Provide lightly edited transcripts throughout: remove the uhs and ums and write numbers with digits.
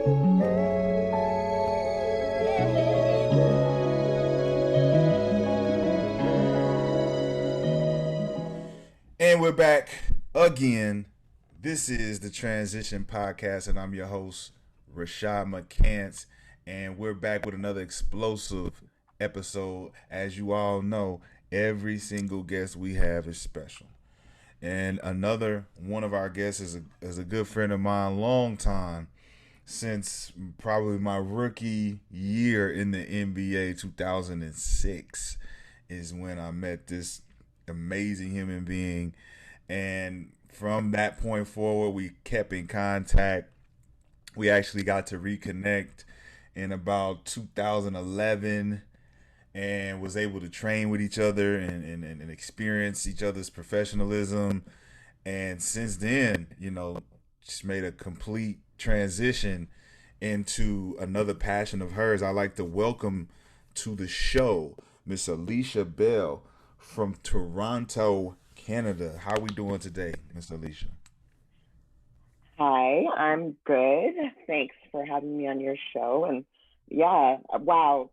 And we're back again. This is the Transition Podcast, and I'm your host, Rashad McCants. And we're back with another explosive episode. As you all know, every single guest we have is special. And another one of our guests is a good friend of mine, long time, since probably my rookie year in the NBA, 2006, is when I met this amazing human being. And from that point forward, we kept in contact. We actually got to reconnect in about 2011 and was able to train with each other and experience each other's professionalism. And since then, just made a complete transition into another passion of hers. I like to welcome to the show Miss Alicia Bell from Toronto, Canada. How are we doing today, Miss Alicia? Hi, I'm good. Thanks for having me on your show. And yeah, wow,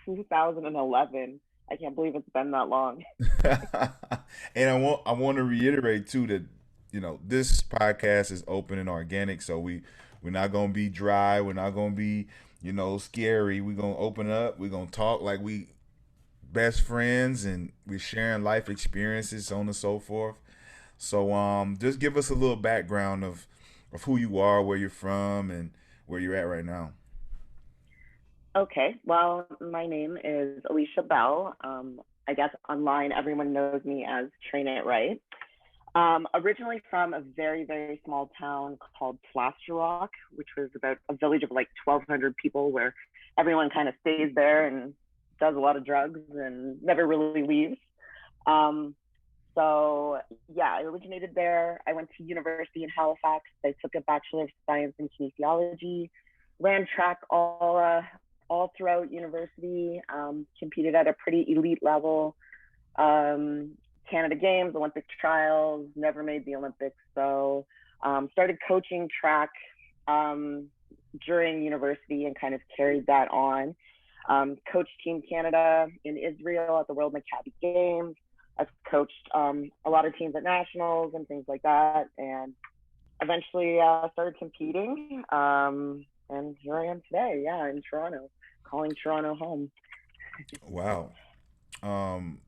2011. I can't believe it's been that long. And I want to reiterate too that this podcast is open and organic, so we're not gonna be dry. We're not gonna be scary. We're gonna open up. We're gonna talk like we best friends, and we're sharing life experiences, so on and so forth. So just give us a little background of who you are, where you're from, and where you're at right now. Okay, well, my name is Alicia Bell. I guess online everyone knows me as Train It Right. Originally from a very, very small town called Plaster Rock, which was about a village of like 1,200 people where everyone kind of stays there and does a lot of drugs and never really leaves. Um, so yeah, I originated there. I went to university in Halifax. I took a Bachelor of Science in Kinesiology, ran track all throughout university, competed at a pretty elite level. Um, Canada Games, Olympic trials, never made the Olympics. So started coaching track um, during university and kind of carried that on. Coached Team Canada in Israel at the World Maccabi Games. I've coached a lot of teams at nationals and things like that, and eventually started competing. And here I am today, yeah, in Toronto, calling Toronto home. Wow. Um,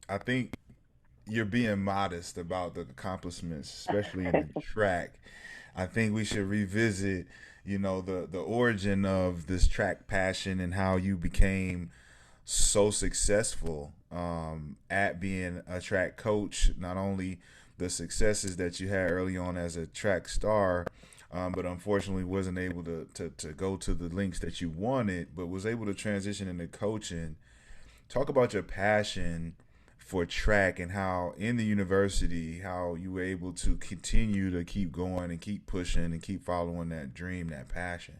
I think you're being modest about the accomplishments, especially in the track. I think we should revisit, the origin of this track passion and how you became so successful at being a track coach. Not only the successes that you had early on as a track star, but unfortunately wasn't able to go to the links that you wanted, but was able to transition into coaching. Talk about your passion for track and how in the university how you were able to continue to keep going and keep pushing and keep following that dream, that passion.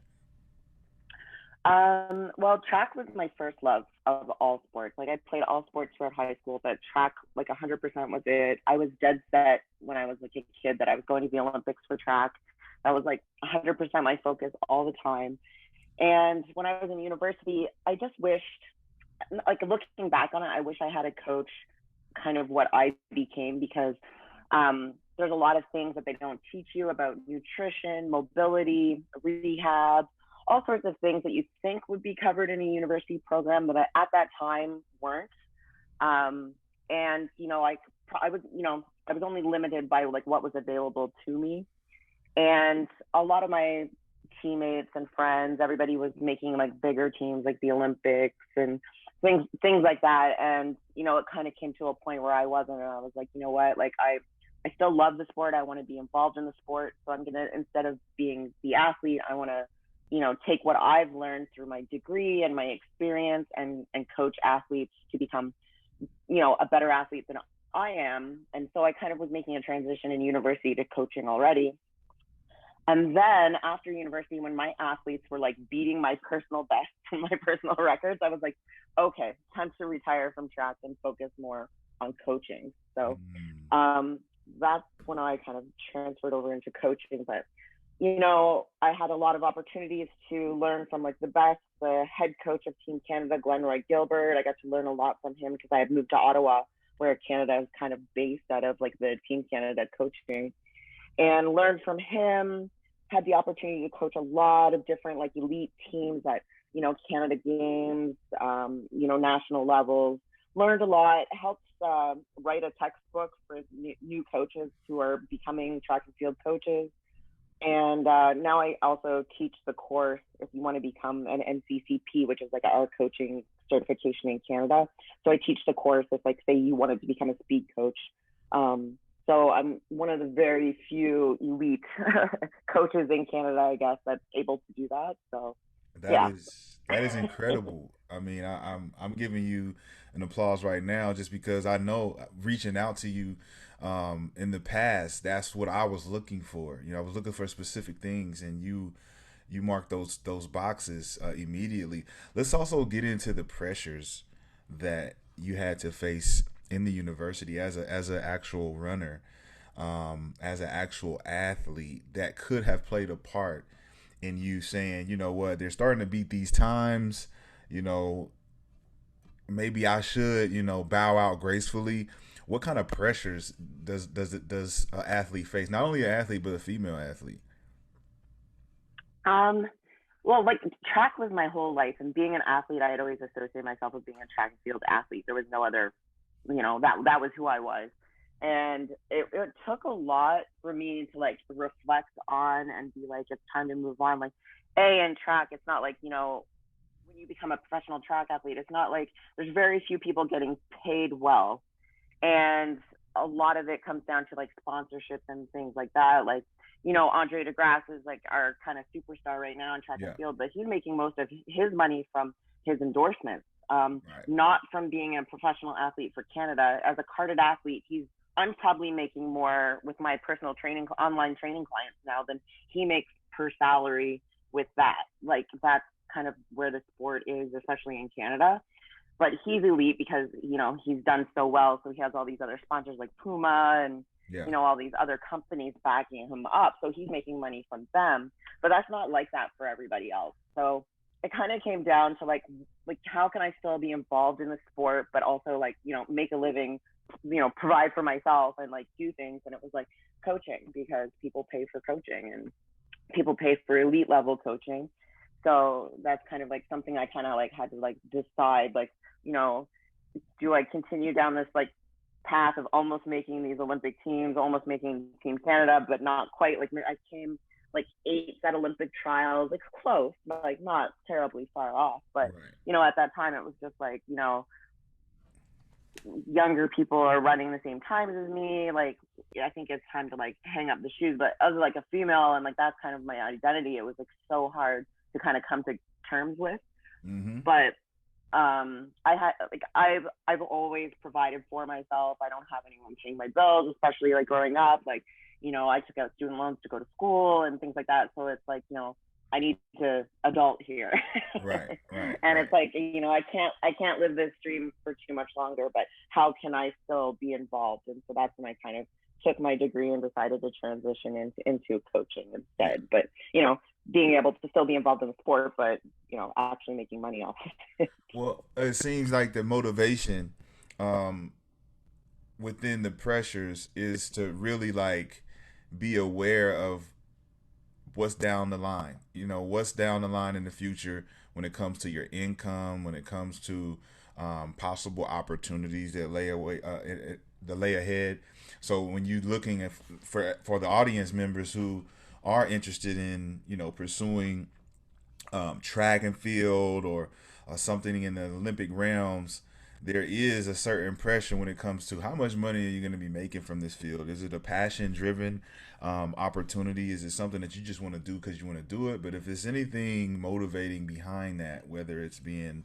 Well, track was my first love of all sports. Like I played all sports throughout high school, but track, like 100% was it. I was dead set when I was like a kid that I was going to the Olympics for track. That was like 100% my focus all the time. And when I was in university, I just wished, like looking back on it, I wish I had a coach kind of what I became because there's a lot of things that they don't teach you about nutrition, mobility, rehab, all sorts of things that you think would be covered in a university program that at that time weren't. And I was I was only limited by like what was available to me, and a lot of my teammates and friends, everybody was making like bigger teams like the Olympics and things like that. And it kind of came to a point where I wasn't, and I was like, you know what, like I still love the sport. I want to be involved in the sport. So I'm gonna, instead of being the athlete, I want to take what I've learned through my degree and my experience and coach athletes to become a better athlete than I am. And so I kind of was making a transition in university to coaching already. And then after university, when my athletes were like beating my personal best and my personal records, I was like, okay, time to retire from track and focus more on coaching. So Mm. um, that's when I kind of transferred over into coaching. But I had a lot of opportunities to learn from like the best, the head coach of Team Canada, Glenroy Gilbert. I got to learn a lot from him because I had moved to Ottawa, where Canada is kind of based out of like the Team Canada coaching, and learned from him. Had the opportunity to coach a lot of different like elite teams at Canada Games, national levels. Learned a lot. Helped write a textbook for new coaches who are becoming track and field coaches. And now I also teach the course if you want to become an NCCP, which is like our coaching certification in Canada. So I teach the course if, like, say you wanted to become a speed coach. So I'm one of the very few elite coaches in Canada, I guess, that's able to do that. So That yeah. is incredible. I mean, I'm giving you an applause right now just because I know reaching out to you in the past, that's what I was looking for. I was looking for specific things, and you mark those boxes immediately. Let's also get into the pressures that you had to face in the university as an actual runner, as an actual athlete that could have played a part in you saying, you know what, they're starting to beat these times, you know, maybe I should, bow out gracefully. What kind of pressures does an athlete face? Not only an athlete, but a female athlete. Um, well, like track was my whole life, and being an athlete, I had always associated myself with being a track and field athlete. There was no other, that was who I was, and it took a lot for me to like reflect on and be like, it's time to move on. Like, in track, it's not like when you become a professional track athlete, it's not like there's very few people getting paid well, and a lot of it comes down to like sponsorships and things like that. Like, Andre DeGrasse is like our kind of superstar right now in track and Yeah. field, but he's making most of his money from his endorsements, Right. not from being a professional athlete for Canada. As a carded athlete, I'm probably making more with my personal training, online training clients now than he makes per salary with that. Like, that's kind of where the sport is, especially in Canada. But he's elite because he's done so well, so he has all these other sponsors like Puma and Yeah. all these other companies backing him up, so he's making money from them. But that's not like that for everybody else. So it kind of came down to like how can I still be involved in the sport but also like make a living, provide for myself and like do things. And it was like coaching, because people pay for coaching and people pay for elite level coaching. So that's kind of like something I kind of like had to like decide, like, you know, do I continue down this like path of almost making these Olympic teams, almost making Team Canada, but not quite. Like, I came like eighth at Olympic trials, like close, but like not terribly far off. But Right. at that time it was just like, younger people are running the same times as me. Like, I think it's time to like hang up the shoes. But as like a female, and like that's kind of my identity, it was like so hard to kind of come to terms with. Mm-hmm. But I had like I've always provided for myself. I don't have anyone paying my bills, especially like growing up. Like, I took out student loans to go to school and things like that. So it's like, I need to adult here. Right. Right. And Right. it's like, I can't live this dream for too much longer, but how can I still be involved? And so that's when I kind of took my degree and decided to transition into coaching Yeah. instead. But, being able to still be involved in the sport, but, actually making money off of it. Well, it seems like the motivation um, within the pressures is to really like be aware of what's down the line. What's down the line in the future when it comes to your income, when it comes to possible opportunities that lay away, that lay ahead. So when you're looking at for the audience members who are interested in pursuing track and field or something in the Olympic realms, there is a certain pressure when it comes to how much money are you going to be making from this field. Is it a passion driven opportunity? Is it something that you just want to do because you want to do it? But if it's anything motivating behind that, whether it's being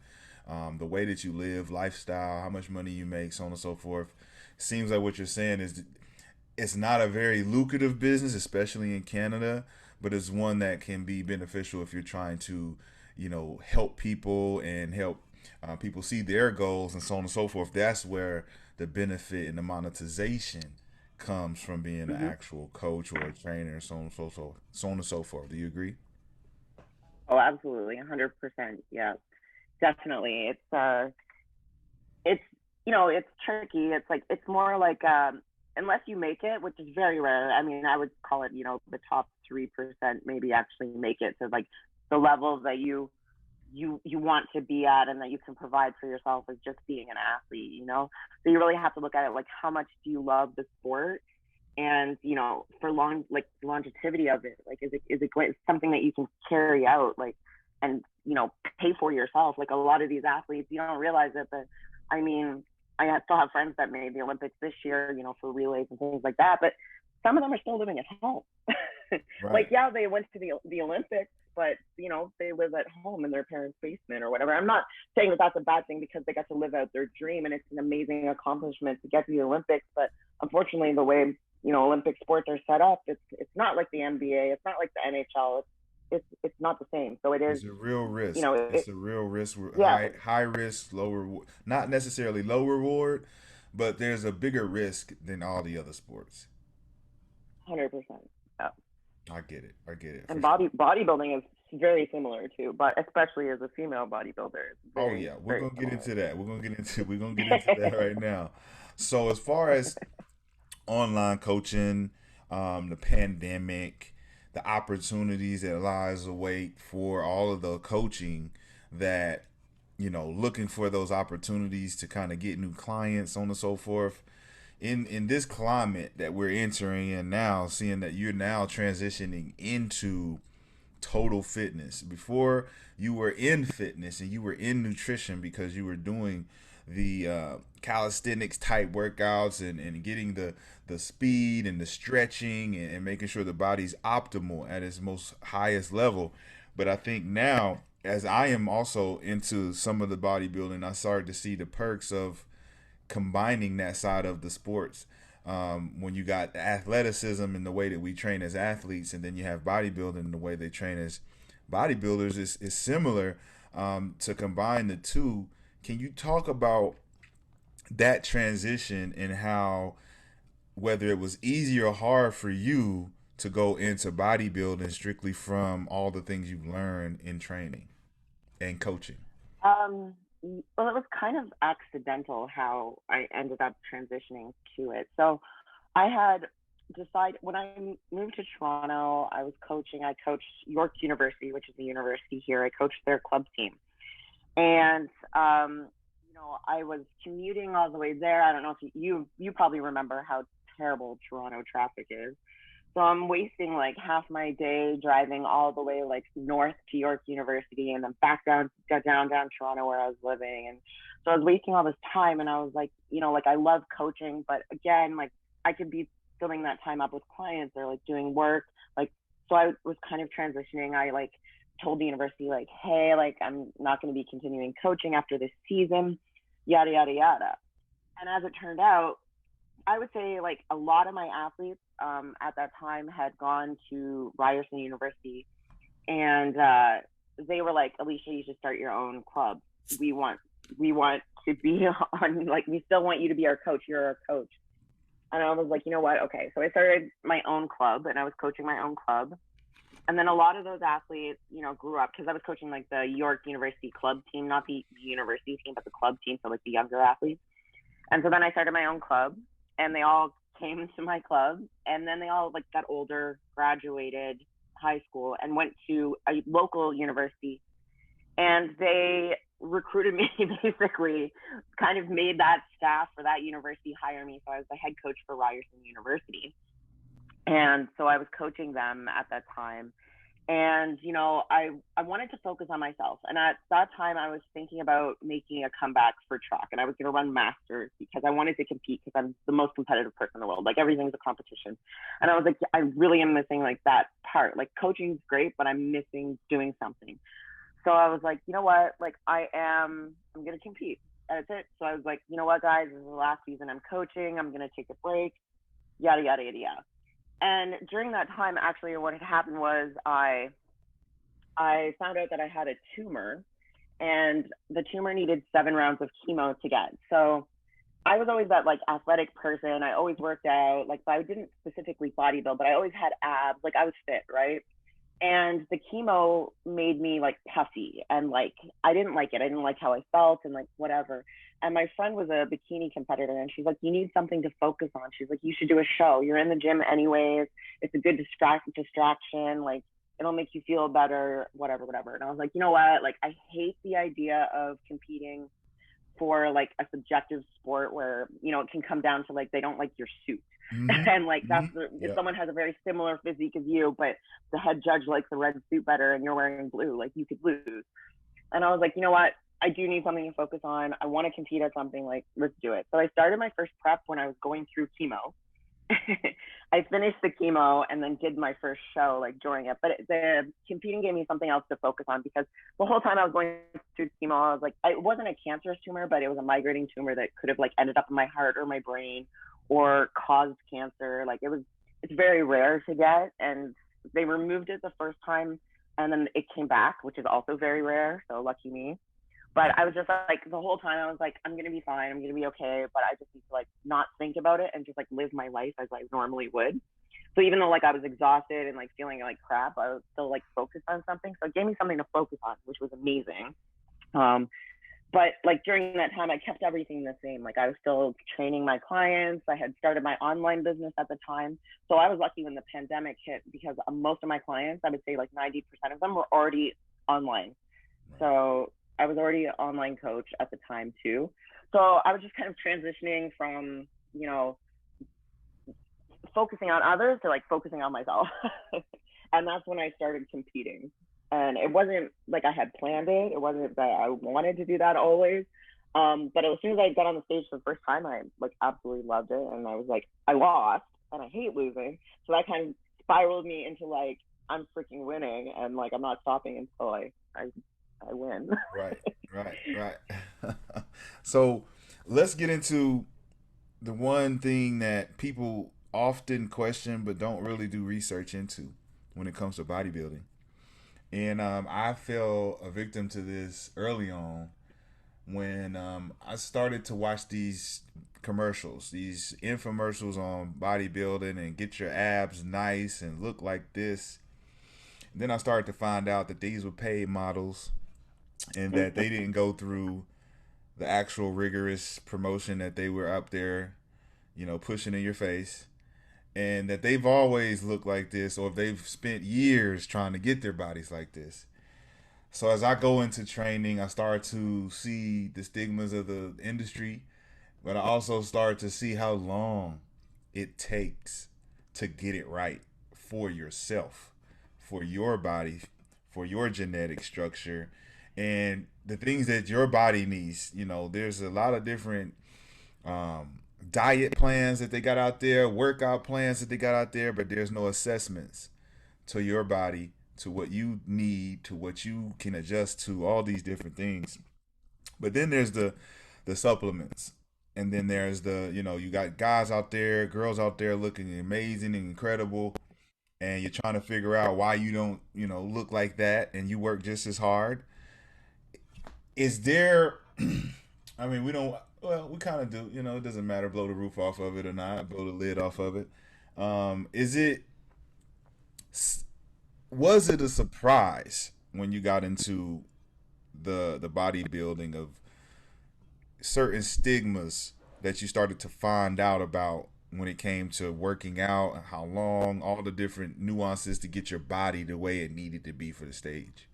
the way that you live, lifestyle, how much money you make, so on and so forth, it seems like what you're saying is it's not a very lucrative business, especially in Canada, but it's one that can be beneficial if you're trying to, help people and help people see their goals and so on and so forth. That's where the benefit and the monetization comes from being an Hmm. actual coach or a trainer, so on and so forth. Do you agree? Oh, absolutely, 100%. Yeah, definitely. It's it's tricky. It's like it's more like unless you make it, which is very rare. I mean, I would call it the top 3% maybe actually make it to like the level that you want to be at and that you can provide for yourself as just being an athlete. So you really have to look at it like how much do you love the sport, and for longevity of it, like is it something that you can carry out, like, and pay for yourself. Like a lot of these athletes, you don't realize it, but I mean, still have friends that made the Olympics this year, for relays and things like that, but some of them are still living at home. Like, Right. yeah, they went to the Olympics, but they live at home in their parents' basement or whatever. I'm not saying that that's a bad thing, because they got to live out their dream, and it's an amazing accomplishment to get to the Olympics. But unfortunately, the way Olympic sports are set up, it's not like the NBA, it's not like the NHL. It's not the same. So it is, It's a real you risk. know, It's a real risk. yeah, High risk, low reward. Not necessarily low reward, but there's a bigger risk than all the other sports. 100%. Yeah. I get it. I get it for And sure. bodybuilding is very similar too, but especially as a female bodybuilder, it's Oh very, yeah, we're very gonna get similar. into that. We're gonna get into that right now. So as far as online coaching, the pandemic, the opportunities that lies await for all of the coaching that, looking for those opportunities to kind of get new clients, on and so forth. In this climate that we're entering in now, seeing that you're now transitioning into total fitness. Before, you were in fitness and you were in nutrition because you were doing the calisthenics type workouts and getting the speed and the stretching and making sure the body's optimal at its most highest level. But I think now, as I am also into some of the bodybuilding, I started to see the perks of combining that side of the sports. When you got athleticism in the way that we train as athletes, and then you have bodybuilding in the way they train as bodybuilders, is similar. To combine the two, can you talk about that transition and how, whether it was easy or hard for you to go into bodybuilding strictly from all the things you've learned in training and coaching? Well, it was kind of accidental how I ended up transitioning to it. So I had decided when I moved to Toronto, I was coaching. I coached York University, which is a university here. I coached their club team. And I was commuting all the way there. I don't know if you probably remember how terrible Toronto traffic is. So I'm wasting like half my day driving all the way like north to York University and then back down Toronto where I was living. And so I was wasting all this time, and I was like, like I love coaching, but again, like I could be filling that time up with clients or like doing work. Like, so I was kind of transitioning. I like told the university like, hey, like I'm not going to be continuing coaching after this season, yada yada yada. And as it turned out, I would say like a lot of my athletes at that time had gone to Ryerson University, and they were like, Alicia, you should start your own club. We want we want to be on, like, we still want you to be our coach. You're our coach. And I was like, you know what? Okay. So I started my own club, and I was coaching my own club. And then a lot of those athletes, grew up because I was coaching like the York University club team, not the university team, but the club team. So like the younger athletes. And so then I started my own club, and they all came to my club, and then they all like got older, graduated high school, and went to a local university, and they recruited me basically, kind of made that staff for that university hire me. So I was the head coach for Ryerson University. And so I was coaching them at that time. And I wanted to focus on myself, and at that time I was thinking about making a comeback for track, and I was going to run masters because I wanted to compete, because I'm the most competitive person in the world. Like, everything's a competition, and I was like, I really am missing like that part. Like, coaching's great, but I'm missing doing something. So I was like, you know what, like I'm going to compete. That's it. So I was like, you know what, guys, this is the last season I'm coaching. I'm going to take a break, yada yada yada yada. And during that time, actually, what had happened was I found out that I had a tumor, and the tumor needed 7 rounds of chemo to get. So I was always that like athletic person. I always worked out, like, but I didn't specifically bodybuild, but I always had abs. Like I was fit, right? And the chemo made me like puffy and like I didn't like it. I didn't like how I felt and like whatever. And my friend was a bikini competitor and she's like, you need something to focus on. She's like, you should do a show. You're in the gym anyways. It's a good distraction. Like it'll make you feel better, whatever, whatever. And I was like, you know what? Like I hate the idea of competing for like a subjective sport where, you know, it can come down to like they don't like your suit. Mm-hmm. And like Mm-hmm. that's if Yep. someone has a very similar physique as you, but the head judge likes the red suit better and you're wearing blue, like you could lose. And I was like, you know what? I do need something to focus on. I want to compete at something, like let's do it. So I started my first prep when I was going through chemo. I finished the chemo and then did my first show like during it. But the competing gave me something else to focus on because the whole time I was going through chemo, I was like, it wasn't a cancerous tumor, but it was a migrating tumor that could have like ended up in my heart or my brain or caused cancer. Like it's very rare to get, and they removed it the first time, and then it came back, which is also very rare. So lucky me. But Right. I was just like the whole time I was like, I'm gonna be fine, I'm gonna be okay, but I just need to like not think about it and just like live my life as I normally would. So even though like I was exhausted and like feeling like crap, I was still like focused on something. So it gave me something to focus on, which was amazing. Um, but like during that time, I kept everything the same. Like I was still training my clients. I had started my online business at the time. So I was lucky when the pandemic hit because most of my clients, I would say like 90% of them were already online. Right. So I was already an online coach at the time too. So I was just kind of transitioning from, you know, focusing on others to like focusing on myself. And that's when I started competing. And it wasn't like I had planned it. It wasn't that I wanted to do that always. But as soon as I got on the stage for the first time, I like absolutely loved it. And I was like, I lost and I hate losing. So that kind of spiraled me into like, I'm freaking winning and like I'm not stopping until I win. Right. Right. Right. So let's get into the one thing that people often question but don't really do research into when it comes to bodybuilding. And I fell a victim to this early on when I started to watch these commercials, these infomercials on bodybuilding and get your abs nice and look like this. Then I started to find out that these were paid models and that they didn't go through the actual rigorous promotion that they were up there, pushing in your face. And that they've always looked like this, or they've spent years trying to get their bodies like this. So as I go into training, I start to see the stigmas of the industry, but I also start to see how long it takes to get it right for yourself, for your body, for your genetic structure, and the things that your body needs. There's a lot of different diet plans that they got out there, workout plans that they got out there, but there's no assessments to your body, to what you need, to what you can adjust to, all these different things. But then there's the supplements. And then there's you got guys out there, girls out there looking amazing and incredible, and you're trying to figure out why you don't, look like that and you work just as hard. Is there I mean, we don't. Well, we kind of do. It doesn't matter. Blow the roof off of it or not. Blow the lid off of it. Is it? Was it a surprise when you got into the bodybuilding of certain stigmas that you started to find out about when it came to working out and how long, all the different nuances to get your body the way it needed to be for the stage?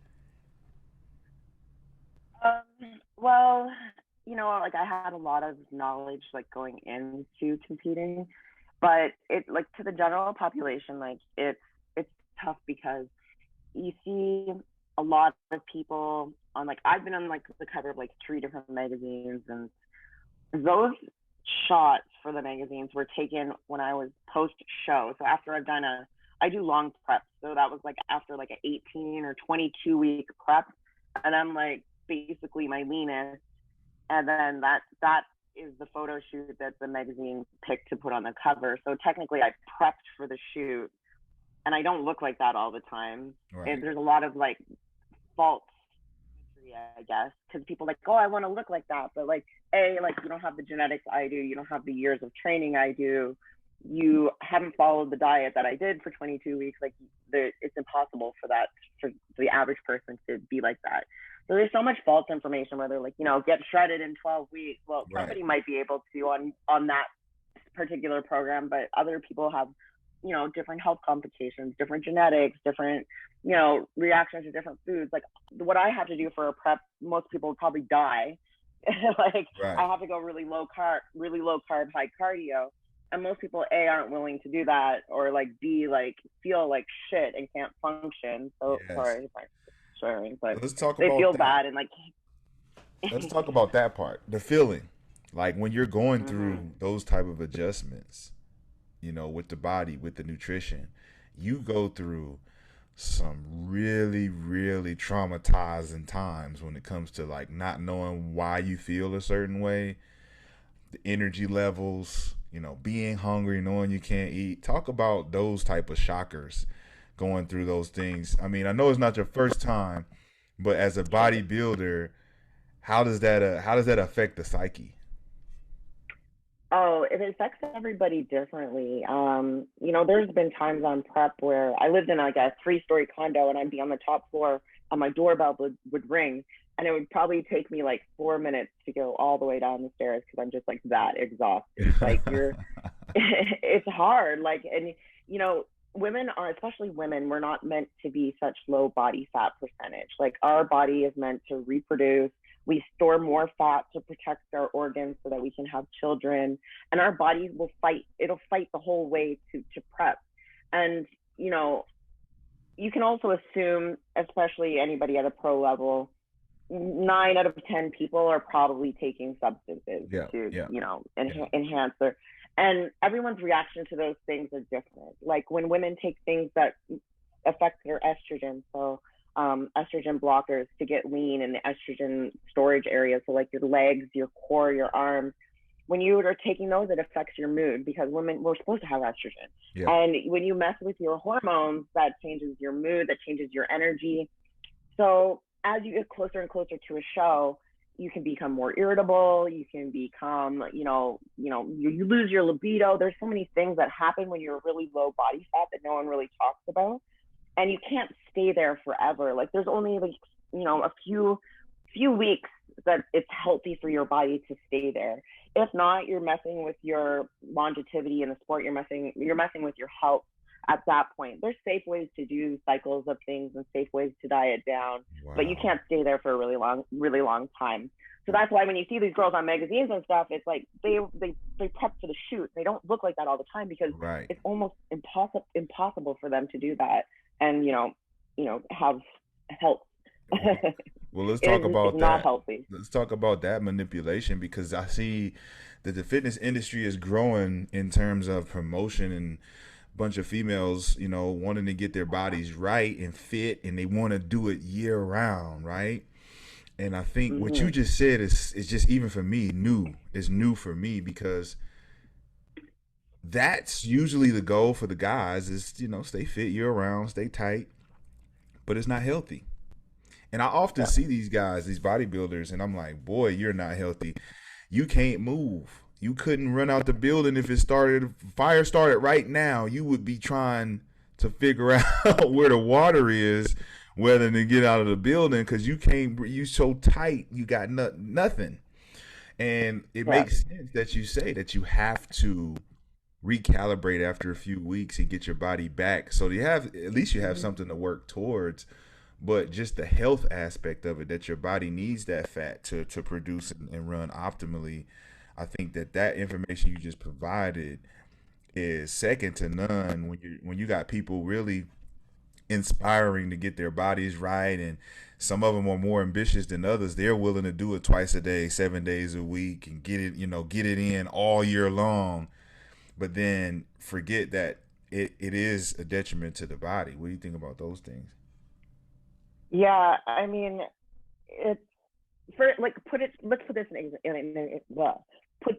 Well, you know, like I had a lot of knowledge like going into competing, but it like to the general population, like it's tough because you see a lot of people on like I've been on like the cover of like three different magazines, and those shots for the magazines were taken when I was post show. So after I do long prep. So that was like after like an 18 or 22 week prep, and I'm like basically my leanest. And then that is the photo shoot that the magazine picked to put on the cover. So technically, I prepped for the shoot, and I don't look like that all the time. Right. And there's a lot of like false I guess, because people like, oh, I want to look like that, but like, like you don't have the genetics I do, you don't have the years of training I do, you haven't followed the diet that I did for 22 weeks. Like, it's impossible for the average person to be like that. So there's so much false information where they're like, get shredded in 12 weeks. Well, Right. somebody might be able to on that particular program, but other people have, different health complications, different genetics, different, reactions to different foods. Like what I have to do for a prep, most people would probably die. Like Right. I have to go really low carb, high cardio. And most people, A, aren't willing to do that, or like B, like feel like shit and can't function. So Yes. sorry if I'm swearing, but Let's talk they about feel that. bad and like Let's talk about that part. The feeling. Like when you're going mm-hmm. through those type of adjustments, with the body, with the nutrition, you go through some really, really traumatizing times when it comes to like not knowing why you feel a certain way, the energy levels, being hungry, knowing you can't eat. Talk about those type of shockers going through those things. I mean, I know it's not your first time, but as a bodybuilder, how does that affect the psyche? Oh, it affects everybody differently. There's been times on prep where I lived in like a 3-story condo and I'd be on the top floor and my doorbell would ring and it would probably take me like 4 minutes to go all the way down the stairs because I'm just like that exhausted. Like it's hard. Like, and women are, especially women, we're not meant to be such low body fat percentage. Like our body is meant to reproduce. We store more fat to protect our organs so that we can have children. And our body will fight. It'll fight the whole way to prep. And, you can also assume, especially anybody at a pro level, 9 out of 10 people are probably taking substances Yeah, to, yeah, yeah. enhance their, and everyone's reaction to those things are different. Like when women take things that affect their estrogen, so estrogen blockers to get lean in the estrogen storage area, so like your legs, your core, your arms, when you are taking those, it affects your mood because women, we're supposed to have estrogen. Yeah. And when you mess with your hormones, that changes your mood, that changes your energy. So as you get closer and closer to a show, you can become more irritable. You can become, you lose your libido. There's so many things that happen when you're really low body fat that no one really talks about. And you can't stay there forever. Like there's only like, a few weeks that it's healthy for your body to stay there. If not, you're messing with your longevity in the sport. You're messing with your health at that point. There's safe ways to do cycles of things and safe ways to diet down, but you Wow. can't stay there for a really long time. So that's why when you see these girls on magazines and stuff, it's like they prep for the shoot. They don't look like that all the time because Right. it's almost impossible for them to do that and have health. Well, let's talk It's about not that. healthy. Let's talk about that manipulation because I see that the fitness industry is growing in terms of promotion and a bunch of females, wanting to get their bodies right and fit and they want to do it year round, right? And I think what you Mm-hmm. just said is just even for me new. It's new for me because that's usually the goal for the guys is, stay fit year round, stay tight, but it's not healthy. And I often Yeah. see these guys, these bodybuilders, and I'm like, boy, you're not healthy. You can't move. You couldn't run out the building if fire started right now. You would be trying to figure out where the water is, whether to get out of the building because you can't. You so tight. You got nothing. And it Yeah. makes sense that you say that you have to recalibrate after a few weeks and get your body back. So at least you have Mm-hmm. something to work towards, but just the health aspect of it that your body needs that fat to produce and run optimally. I think that information you just provided is second to none when you got people really inspiring to get their bodies right, and some of them are more ambitious than others. They're willing to do it twice a day, 7 days a week, and get it in all year long, but then forget that it is a detriment to the body. What do you think about those things? Yeah. I mean, it's for like let's put this well,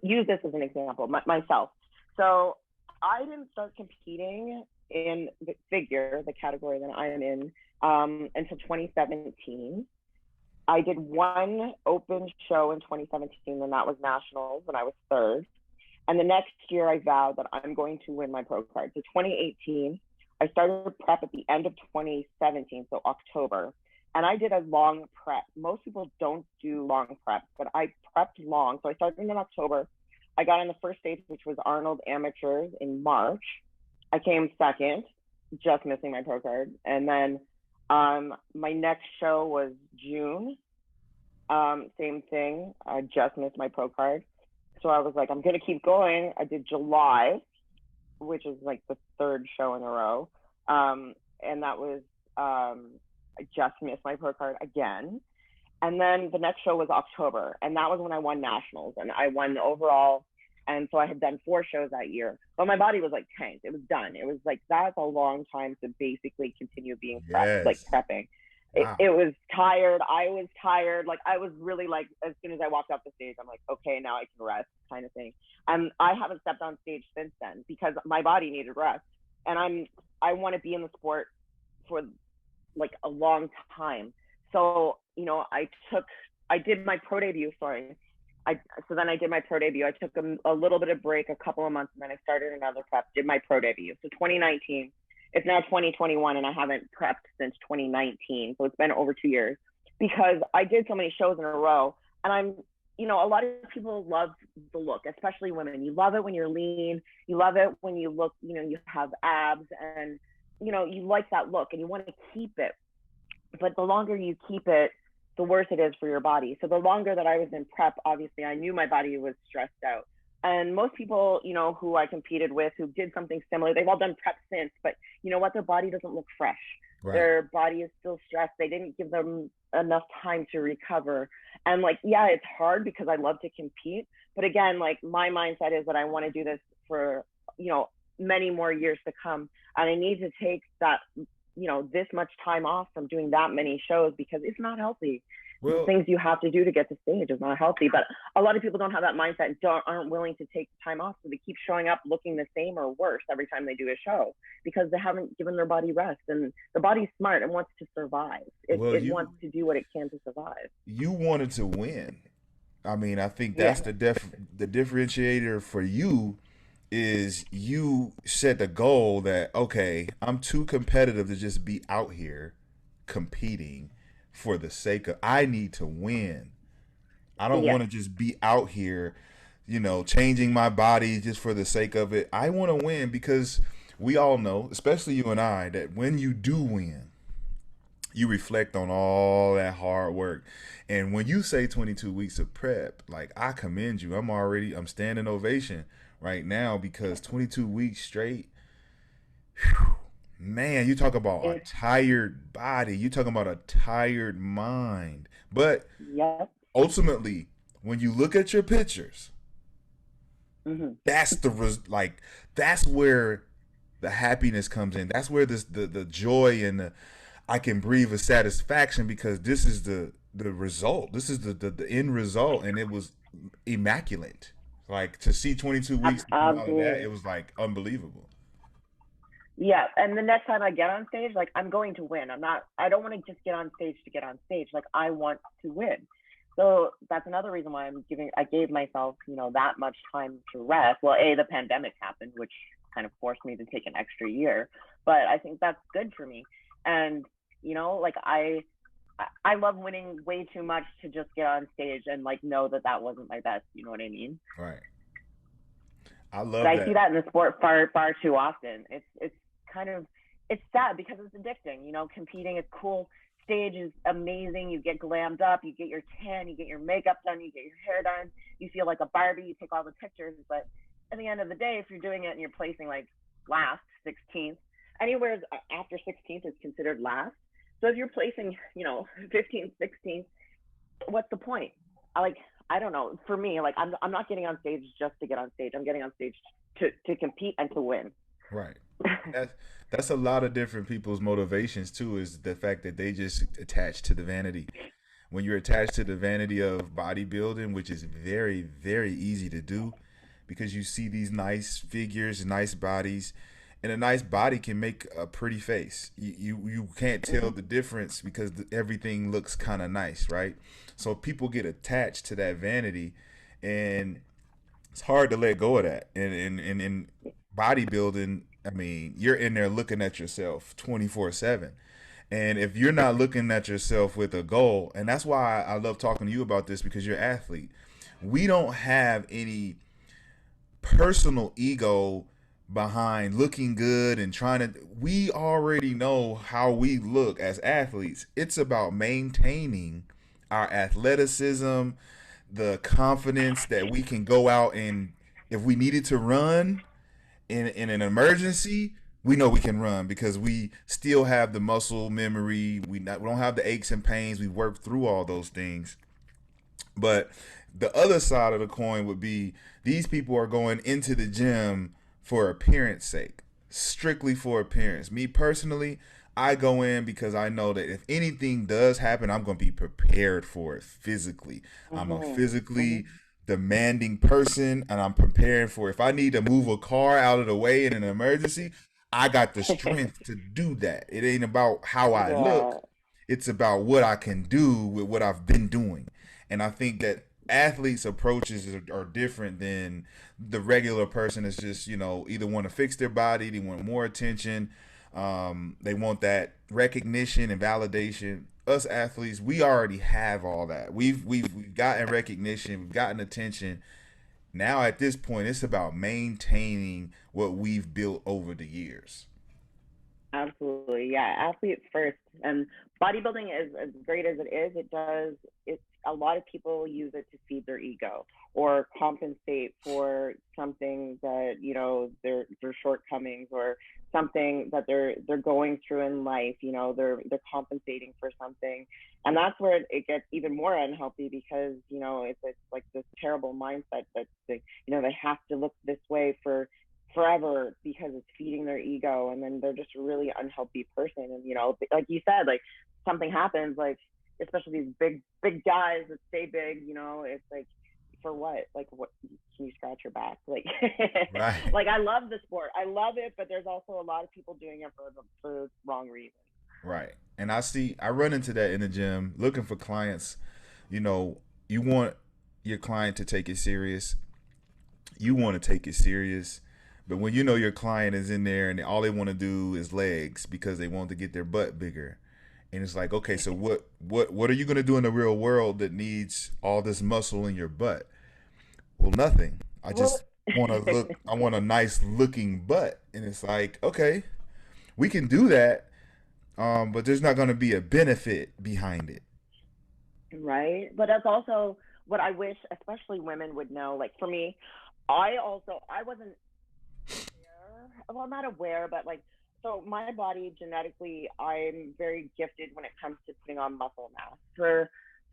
use this as an example, myself. So I didn't start competing in the category that I'm in, until 2017. I did one open show in 2017, and that was nationals, and I was third. And the next year, I vowed that I'm going to win my pro card. So 2018, I started prep at the end of 2017, so October. And I did a long prep. Most people don't do long prep, but I prepped long. So I started in October. I got on the first stage, which was Arnold Amateurs in March. I came second, just missing my pro card. And then my next show was June. Same thing. I just missed my pro card. So I was like, I'm going to keep going. I did July, which is like the third show in a row. And that was, I just missed my pro card again. And then the next show was October. And that was when I won nationals. And I won the overall. And so I had done 4 shows that year. But my body was like tanked. It was done. It was like, that's a long time to basically continue being prepped, like prepping. Wow. It was tired. I was tired. Like, I was really like, as soon as I walked off the stage, I'm like, okay, now I can rest, kind of thing. And I haven't stepped on stage since then because my body needed rest. And I want to be in the sport for like a long time. So, you know, I did my pro debut, so then I did my pro debut. I took a little bit of break, a couple of months, and then I started another prep, did my pro debut. So 2019, it's now 2021, and I haven't prepped since 2019. So it's been over 2 years because I did so many shows in a row. And a lot of people love the look, especially women. You love it when you're lean. You love it when you look, you have abs and, you like that look and you want to keep it. But the longer you keep it, the worse it is for your body. So the longer that I was in prep, obviously I knew my body was stressed out. And most people, who I competed with who did something similar, they've all done prep since, but you know what? Their body doesn't look fresh. Right. Their body is still stressed. They didn't give them enough time to recover. And it's hard because I love to compete. But again, my mindset is that I want to do this for, many more years to come. And I need to take that, this much time off from doing that many shows because it's not healthy. Well, the things you have to do to get to stage is not healthy. But a lot of people don't have that mindset and aren't willing to take time off. So they keep showing up looking the same or worse every time they do a show because they haven't given their body rest. And the body's smart and wants to survive. It wants to do what it can to survive. You wanted to win. I mean, I think that's the differentiator for you is you set the goal that, okay, I'm too competitive to just be out here competing for the sake of, I need to win. I don't want to just be out here, changing my body just for the sake of it. I want to win because we all know, especially you and I, that when you do win, you reflect on all that hard work. And when you say 22 weeks of prep, I commend you. I'm standing ovation right now because 22 weeks straight, whew, man, you talk about a tired body. You talking about a tired mind. But ultimately, when you look at your pictures, that's that's where the happiness comes in. That's where the joy and the I can breathe with satisfaction because this is the result. This is the end result, and it was immaculate. To see 22 weeks out of that, it was unbelievable. Yeah, and the next time I get on stage, I'm going to win. I don't want to just get on stage to get on stage. I want to win. So that's another reason why I gave myself, that much time to rest. Well, the pandemic happened, which kind of forced me to take an extra year, but I think that's good for me. And, I love winning way too much to just get on stage and know that wasn't my best. You know what I mean? Right. I love that. I see that in the sport far too often. It's sad because it's addicting. Competing is cool. Stage is amazing. You get glammed up. You get your tan. You get your makeup done. You get your hair done. You feel like a Barbie. You take all the pictures. But at the end of the day, if you're doing it and you're placing last, 16th, anywhere after 16th is considered last. So if you're placing, 15th, 16th, what's the point? I don't know. For me, I'm not getting on stage just to get on stage. I'm getting on stage to compete and to win. Right. That's a lot of different people's motivations too, is the fact that they just attach to the vanity. When you're attached to the vanity of bodybuilding, which is very, very easy to do because you see these nice figures, nice bodies, And a nice body can make a pretty face. You can't tell Hmm. the difference because everything looks kind of nice, right? So people get attached to that vanity, and it's hard to let go of that. And in bodybuilding, I mean, you're in there looking at yourself 24/7. And if you're not looking at yourself with a goal, and that's why I love talking to you about this, because you're an athlete. We don't have any personal ego behind looking good and trying to, we already know how we look as athletes. It's about maintaining our athleticism, the confidence that we can go out, and if we needed to run in an emergency, we know we can run because we still have the muscle memory. We don't have the aches and pains. We worked through all those things. But the other side of the coin would be, these people are going into the gym for appearance sake, strictly for appearance. Me personally, I go in because I know that if anything does happen, I'm going to be prepared for it physically. I'm a Hmm. Hmm. physically demanding person, and I'm preparing for, if I need to move a car out of the way in an emergency, I got the strength to do that. It ain't about how I Yeah, look, it's about what I can do with what I've been doing. And I think that athletes' approaches are different than the regular person that's just, either want to fix their body, they want more attention, they want that recognition and validation. Us athletes, we already have all that. We've gotten recognition, we've gotten attention. Now at this point, it's about maintaining what we've built over the years. absolutely. Yeah, athletes first. And bodybuilding is as great as it is. It's a lot of people use it to feed their ego or compensate for something that, their shortcomings, or something that they're going through in life. They're compensating for something. And that's where it gets even more unhealthy, because, it's like this terrible mindset that they have to look this way for forever because it's feeding their ego, and then they're just a really unhealthy person. And like you said, like something happens, like especially these big guys that stay big, it's like, for what? Like, what, can you scratch your back? Like Right. like, I love the sport, I love it, but there's also a lot of people doing it for wrong reasons. Right. And I run into that in the gym looking for clients. You know, you want your client to take it serious. You want to take it serious. But when you know your client is in there and all they want to do is legs because they want to get their butt bigger. And it's like, okay, so what are you going to do in the real world that needs all this muscle in your butt? Well, nothing. I Well, just want to look, I want a nice looking butt. And it's like, okay, we can do that, but there's not going to be a benefit behind it. right, but that's also what I wish especially women would know. Like, for me, I wasn't aware, well, not aware, but like, so my body genetically, I'm very gifted when it comes to putting on muscle mass.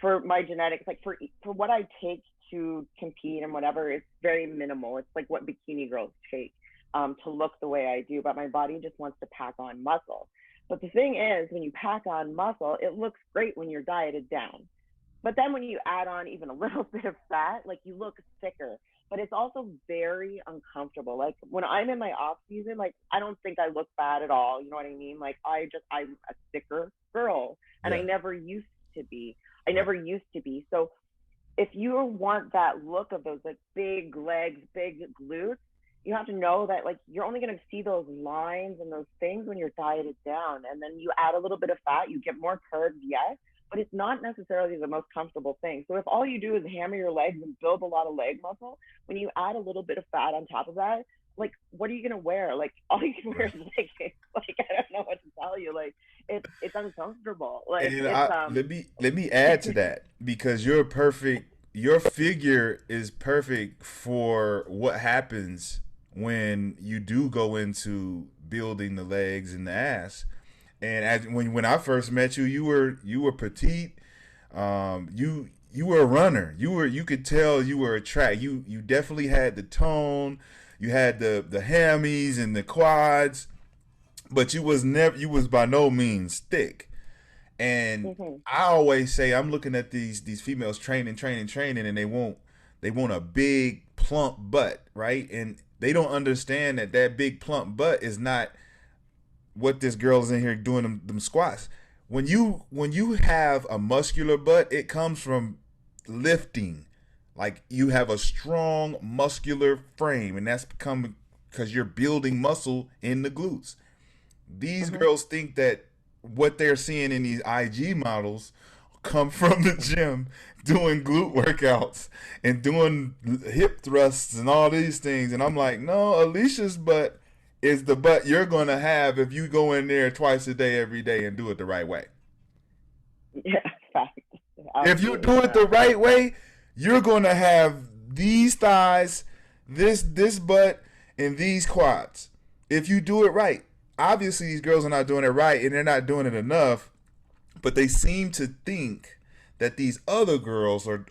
For my genetics, like for what I take to compete and whatever, it's very minimal. It's like what bikini girls take to look the way I do, but my body just wants to pack on muscle. But the thing is, when you pack on muscle, it looks great when you're dieted down. But then when you add on even a little bit of fat, like, you look thicker. But it's also very uncomfortable. Like, when I'm in my off season, like, I don't think I look bad at all. You know what I mean? Like, I'm a thicker girl, and I Yeah. never used to be. I Right. never used to be. So if you want that look of those, like, big legs, big glutes, you have to know that, like, you're only going to see those lines and those things when you're dieted down. And then you add a little bit of fat, you get more curves, yes, but it's not necessarily the most comfortable thing. So if all you do is hammer your legs and build a lot of leg muscle, when you add a little bit of fat on top of that, like, what are you gonna wear? Like, all you can wear Right. is leggings. Like, I don't know what to tell you. Like, it's uncomfortable. Like, And it's let me add to that, because your figure is perfect for what happens when you do go into building the legs and the ass. And when I first met you, you were petite. You were a runner. You could tell you were a track. You definitely had the tone. You had the hammies and the quads, but you was by no means thick. And mhm. I always say, I'm looking at these females training, and they want a big plump butt, right? And they don't understand that that big plump butt is not what this girl's in here doing them squats. When you have a muscular butt, it comes from lifting. Like you have a strong muscular frame, and that's become because you're building muscle in the glutes. These Mm-hmm. girls think that what they're seeing in these IG models come from the gym doing glute workouts and doing hip thrusts and all these things. And I'm like, no, Alicia's butt is the butt you're going to have if you go in there twice a day, every day, and do it the right way. Yeah, fact. If you Absolutely do it the correct. right way, you're going to have these thighs, this butt, and these quads. If you do it right. Obviously, these girls are not doing it right, and they're not doing it enough. But they seem to think that these other girls are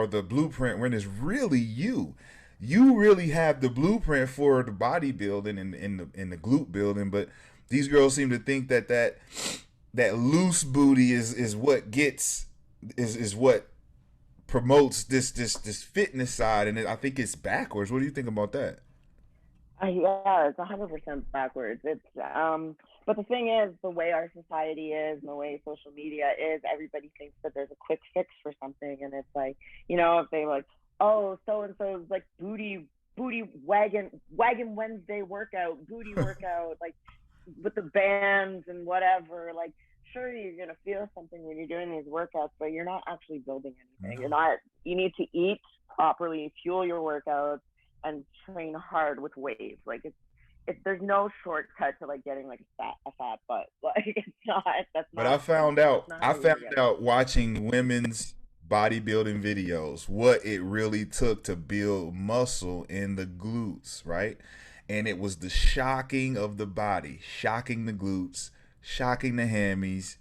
the blueprint when it's really you. You really have the blueprint for the bodybuilding and in the glute building, but these girls seem to think that that loose booty is what gets is what promotes this fitness side, and I think it's backwards. What do you think about that? Yeah, it's 100% backwards. But the thing is, the way our society is, and the way social media is, everybody thinks that there's a quick fix for something, and it's like, if they like, oh, so and so's like booty wagon Wednesday workout, booty workout, like with the bands and whatever, like. Sure, you're gonna feel something when you're doing these workouts, but you're not actually building anything. You're No. not. You need to eat properly, fuel your workouts, and train hard with waves. Like it's there's no shortcut to like getting like a fat butt. Like it's not that's But not that's not I how you're found gonna get it. out watching women's bodybuilding videos what it really took to build muscle in the glutes, right? And it was the shocking of the body, shocking the glutes, shocking the hammies,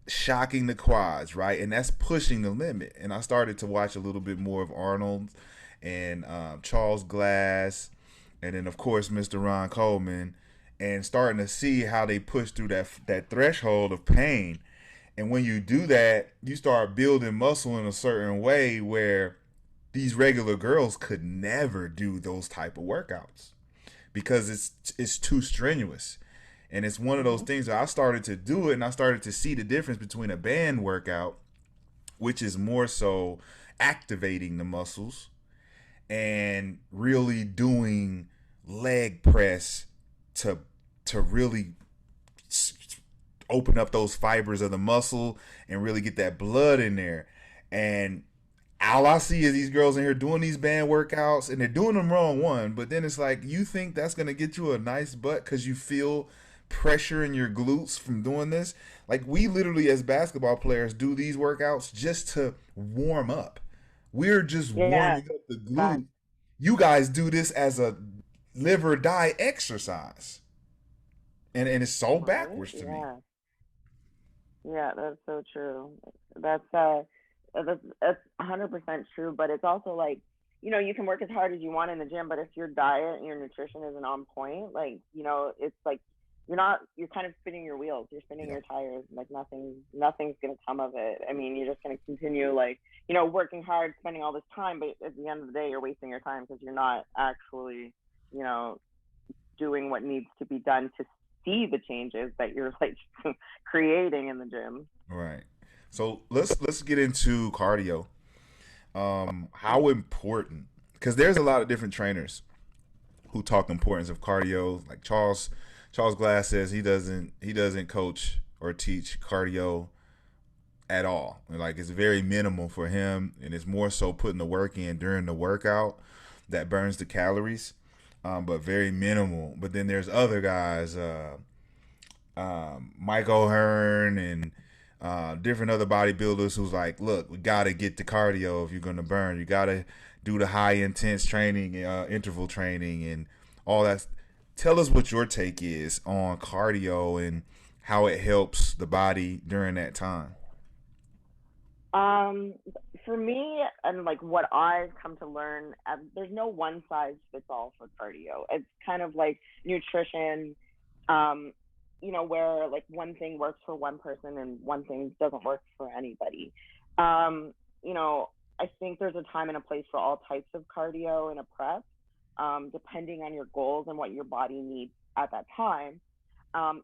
shocking the quads, right? And that's pushing the limit. And I started to watch a little bit more of Arnold and Charles Glass, and then of course Mr. Ron Coleman, and starting to see how they push through that threshold of pain. And when you do that, you start building muscle in a certain way where these regular girls could never do those type of workouts because it's too strenuous. And it's one of those Mm-hmm. things that I started to do it, and I started to see the difference between a band workout, which is more so activating the muscles, and really doing leg press to really open up those fibers of the muscle and really get that blood in there. And all I see is these girls in here doing these band workouts, and they're doing them wrong, one. But then it's like, you think that's gonna get you a nice butt because you feel pressure in your glutes from doing this? Like, we literally as basketball players do these workouts just to warm up. We're just Yeah, warming up the fact. glute. You guys do this as a live or die exercise, and it's so Right? backwards to me. Yeah. Yeah, that's so true. That's that's 100% true, but it's also like, you can work as hard as you want in the gym, but if your diet and your nutrition isn't on point, like, it's like you're kind of spinning your wheels, you're spinning Yeah. your tires, like nothing's going to come of it. I mean, you're just going to continue like, working hard, spending all this time, but at the end of the day, you're wasting your time because you're not actually, you know, doing what needs to be done to see the changes that you're like creating in the gym. All right. So let's get into cardio. Mm-hmm. How important? Because there's a lot of different trainers who talk importance of cardio. Like Charles Glass says he doesn't coach or teach cardio at all. Like, it's very minimal for him, and it's more so putting the work in during the workout that burns the calories, but very minimal. But then there's other guys, Mike O'Hearn and different other bodybuilders who's like, look, we got to get the cardio if you're going to burn. You got to do the high intense training, interval training, and all that. Tell us what your take is on cardio and how it helps the body during that time. Um, for me, and like what I've come to learn, there's no one size fits all for cardio. It's kind of like nutrition, um, where like one thing works for one person and one thing doesn't work for anybody. Um, you know, I think there's a time and a place for all types of cardio in a prep, depending on your goals and what your body needs at that time.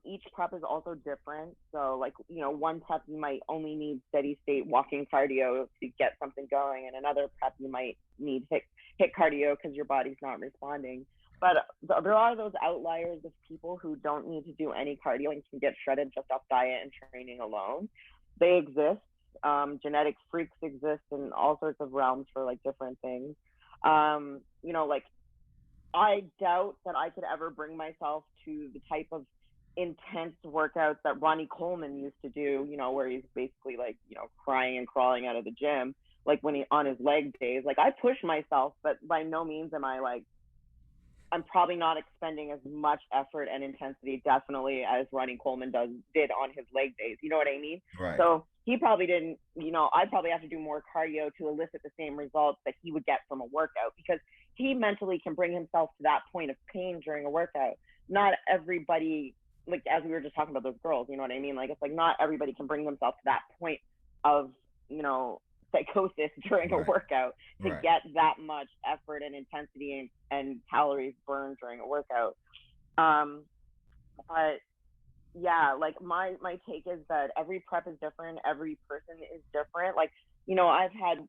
Each prep is also different. So, like, one prep you might only need steady state walking cardio to get something going, and another prep you might need hit cardio because your body's not responding. But there are those outliers of people who don't need to do any cardio and can get shredded just off diet and training alone. They exist. Genetic freaks exist in all sorts of realms for like different things. Like, I doubt that I could ever bring myself to the type of intense workouts that Ronnie Coleman used to do, where he's basically like, crying and crawling out of the gym, like when he on his leg days. Like, I push myself, but by no means am I like, I'm probably not expending as much effort and intensity, definitely, as Ronnie Coleman did on his leg days. You know what I mean? Right. So he probably didn't, I probably have to do more cardio to elicit the same results that he would get from a workout, because he mentally can bring himself to that point of pain during a workout. Not everybody, like, as we were just talking about those girls, you know what I mean? Like, it's like not everybody can bring themselves to that point of, psychosis during a workout to get that much effort and intensity and calories burned during a workout. But yeah, like my take is that every prep is different. Every person is different. Like, I've had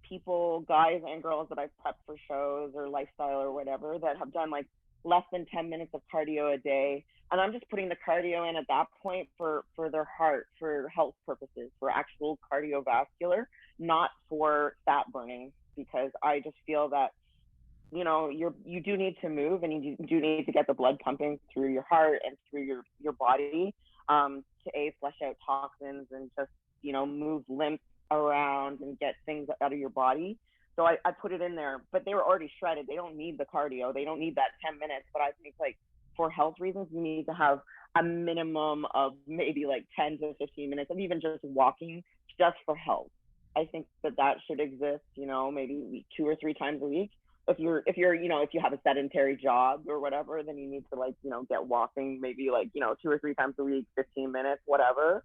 people, guys and girls, that I've prepped for shows or lifestyle or whatever, that have done like less than 10 minutes of cardio a day. And I'm just putting the cardio in at that point for their heart, for health purposes, for actual cardiovascular, not for fat burning, because I just feel that, you do need to move, and you do need to get the blood pumping through your heart and through your body, to flush out toxins and just, move lymph around and get things out of your body. So I put it in there, but they were already shredded. They don't need the cardio. They don't need that 10 minutes. But I think, like, for health reasons, you need to have a minimum of maybe like 10 to 15 minutes of even just walking, just for health. I think that should exist, maybe 2 or 3 times a week. If you have a sedentary job or whatever, then you need to, like, get walking maybe like, 2 or 3 times a week, 15 minutes, whatever.